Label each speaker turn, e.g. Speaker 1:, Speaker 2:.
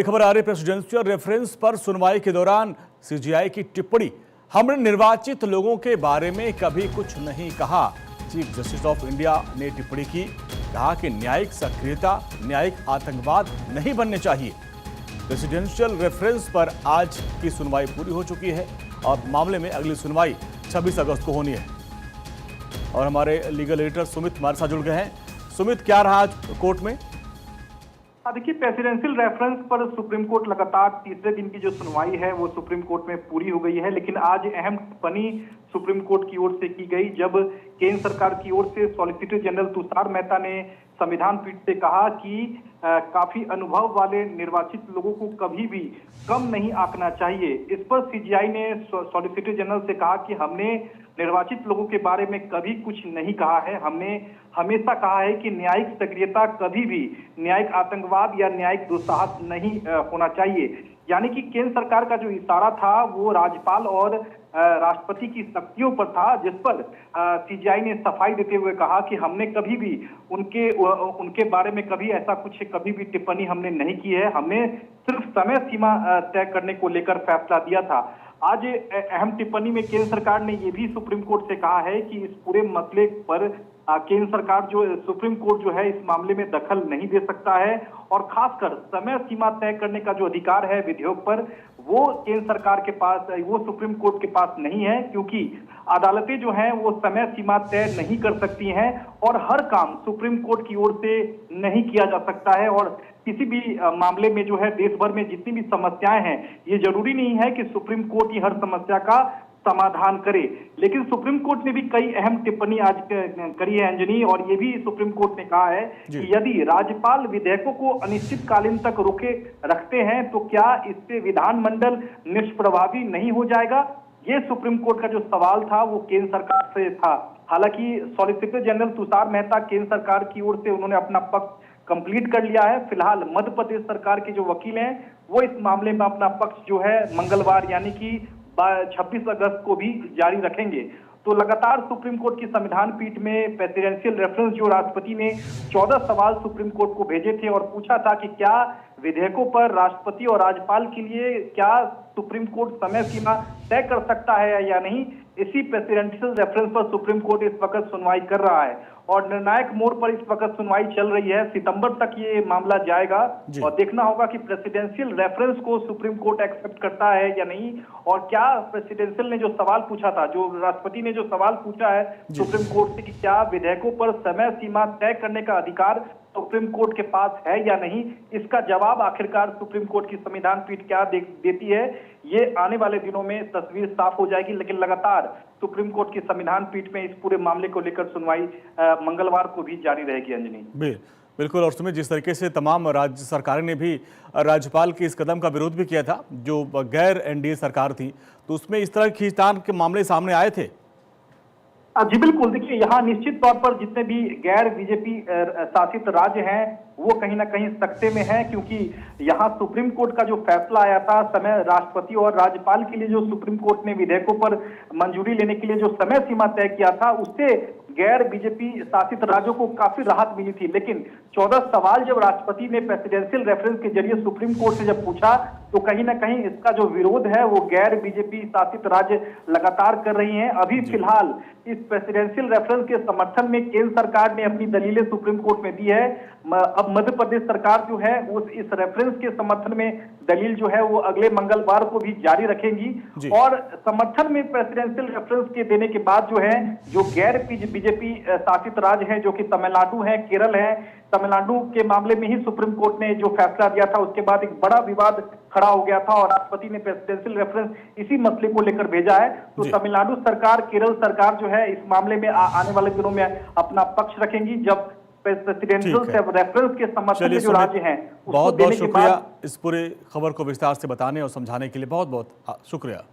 Speaker 1: खबर आ रही presidential reference पर सुनवाई के दौरान सीजीआई की टिप्पणी, हमने निर्वाचित लोगों के बारे में कभी कुछ नहीं कहा। चीफ जस्टिस ऑफ इंडिया ने टिप्पणी की, कहा कि न्यायिक सक्रियता न्यायिक आतंकवाद नहीं बनने चाहिए। प्रेसिडेंशियल रेफरेंस पर आज की सुनवाई पूरी हो चुकी है और मामले में अगली सुनवाई 26 अगस्त को होनी है। और हमारे लीगल एडिटर सुमित हमारे साथ जुड़ गए हैं। सुमित, क्या रहा आज कोर्ट में?
Speaker 2: देखिए, प्रेसिडेंशियल रेफरेंस पर सुप्रीम कोर्ट लगातार तीसरे दिन की जो सुनवाई है वो सुप्रीम कोर्ट में पूरी हो गई है, लेकिन आज अहम टिप्पणी सुप्रीम कोर्ट की ओर से की गई जब केंद्र सरकार की ओर से सॉलिसिटर जनरल तुषार मेहता ने संविधान पीठ से कहा कि काफी अनुभव वाले निर्वाचित लोगों को कभी भी कम नहीं आंकना चाहिए। इस पर सीजीआई ने सॉलिसिटर जनरल से कहा कि हमने निर्वाचित लोगों के बारे में कभी कुछ नहीं कहा है, हमने हमेशा कहा है कि न्यायिक सक्रियता कभी भी न्यायिक आतंकवाद या न्यायिक दुस्साहस नहीं होना चाहिए। यानी कि केंद्र सरकार का जो इशारा था वो राज्यपाल और राष्ट्रपति की शक्तियों पर था, जिस पर सीजीआई ने सफाई देते हुए कहा कि हमने कभी भी उनके बारे में कभी भी टिप्पणी हमने नहीं की है, हमने सिर्फ समय सीमा तय करने को लेकर फैसला दिया था। आज अहम टिप्पणी में केंद्र सरकार ने यह भी सुप्रीम कोर्ट से कहा है कि इस पूरे मसले पर केंद्र सरकार सुप्रीम कोर्ट जो है इस मामले में दखल नहीं दे सकता है और खासकर समय सीमा तय करने का जो अधिकार है विधेयक पर वो केंद्र सरकार के पास, वो सुप्रीम कोर्ट के पास नहीं है, क्योंकि अदालतें जो हैं वो समय सीमा तय नहीं कर सकती हैं और हर काम सुप्रीम कोर्ट की ओर से नहीं किया जा सकता है। और किसी भी मामले में जो है देश भर में जितनी भी समस्याएं हैं, ये जरूरी नहीं है कि सुप्रीम कोर्ट ही हर समस्या का समाधान करे, लेकिन सुप्रीम कोर्ट ने भी कई अहम टिप्पणी आज करी है अंजनी। और ये भी सुप्रीम कोर्ट ने कहा है कि यदि राज्यपाल विधेयकों को अनिश्चितकालीन तक रोके रखते हैं तो क्या इससे विधानमंडल निष्प्रभावी नहीं हो जाएगा। ये सुप्रीम कोर्ट का जो सवाल था वो केंद्र सरकार से था। हालांकि सॉलिसिटर जनरल तुषार मेहता केंद्र सरकार की ओर से उन्होंने अपना पक्ष कंप्लीट कर लिया है। फिलहाल मध्य प्रदेश सरकार के जो वकील हैं वो इस मामले में अपना पक्ष जो है मंगलवार यानी कि 26 अगस्त को भी जारी रखेंगे। तो लगातार सुप्रीम कोर्ट की संविधान पीठ में प्रेसिडेंशियल रेफरेंस जो राष्ट्रपति ने 14 सवाल सुप्रीम कोर्ट को भेजे थे और पूछा था कि क्या विधेयकों पर राष्ट्रपति और राज्यपाल के लिए क्या सुप्रीम कोर्ट समय सीमा तय कर सकता है या नहीं, इसी प्रेसिडेंशियल रेफरेंस पर सुप्रीम कोर्ट इस वक्त सुनवाई कर रहा है और निर्णायक मोड़ पर इस वक्त सुनवाई चल रही है। सितंबर तक ये मामला जाएगा और देखना होगा कि प्रेसिडेंशियल रेफरेंस को सुप्रीम कोर्ट एक्सेप्ट करता है या नहीं, और क्या प्रेसिडेंशियल ने जो सवाल पूछा था, जो राष्ट्रपति ने जो सवाल पूछा है सुप्रीम कोर्ट से कि क्या विधेयकों पर समय सीमा तय करने का अधिकार सुप्रीम कोर्ट के पास है या नहीं, इसका जवाब आखिरकार सुप्रीम कोर्ट की संविधान पीठ क्या देती है, ये आने वाले दिनों में तस्वीर साफ हो जाएगी। लेकिन लगातार सुप्रीम कोर्ट की संविधान पीठ में इस पूरे मामले को लेकर सुनवाई मंगलवार को भी जारी रहेगी अंजनी।
Speaker 1: बिल्कुल। और सुमित, जिस तरीके से तमाम राज्य सरकारें ने भी राज्यपाल के इस कदम का विरोध भी किया था, जो गैर एनडीए सरकार थी, तो उसमें इस तरह खींचतान के मामले सामने आए थे।
Speaker 2: जी बिल्कुल। देखिए, यहाँ निश्चित तौर पर जितने भी गैर बीजेपी शासित राज्य हैं वो कहीं ना कहीं सकते में है, क्योंकि यहाँ सुप्रीम कोर्ट का जो फैसला आया था समय राष्ट्रपति और राज्यपाल के लिए, जो सुप्रीम कोर्ट ने विधेयकों पर मंजूरी लेने के लिए जो समय सीमा तय किया था, उससे गैर बीजेपी शासित राज्यों को काफी राहत मिली थी। लेकिन 14 सवाल जब राष्ट्रपति ने प्रेसिडेंशियल रेफरेंस के जरिए सुप्रीम कोर्ट से जब पूछा तो कहीं ना कहीं इसका जो विरोध है वो गैर बीजेपी शासित राज्य लगातार कर रही हैं। अभी फिलहाल इस प्रेसिडेंशियल रेफरेंस के समर्थन में केंद्र सरकार ने अपनी दलीलें सुप्रीम कोर्ट में दी है। अब मध्य प्रदेश सरकार जो है वो इस रेफरेंस के समर्थन में दलील जो है वो अगले मंगलवार को भी जारी रखेंगी और समर्थन में प्रेसिडेंशियल रेफरेंस के देने के बाद जो है जो गैर बीजेपी शासित राज्य है, जो कि तमिलनाडु है, केरल है, तमिलनाडु के मामले में ही सुप्रीम कोर्ट ने जो फैसला दिया था उसके बाद एक बड़ा विवाद खड़ा हो गया था और राष्ट्रपति ने प्रेसिडेंशियल रेफरेंस इसी मसले को लेकर भेजा है। तो तमिलनाडु सरकार, केरल सरकार जो है इस मामले में आने वाले दिनों में अपना पक्ष रखेंगी जब प्रेसिडेंशियल रेफरेंस के समर्थन में जो राज्य हैं।
Speaker 1: बहुत बहुत शुक्रिया इस पूरे खबर को विस्तार से बताने और समझाने के लिए। बहुत बहुत शुक्रिया।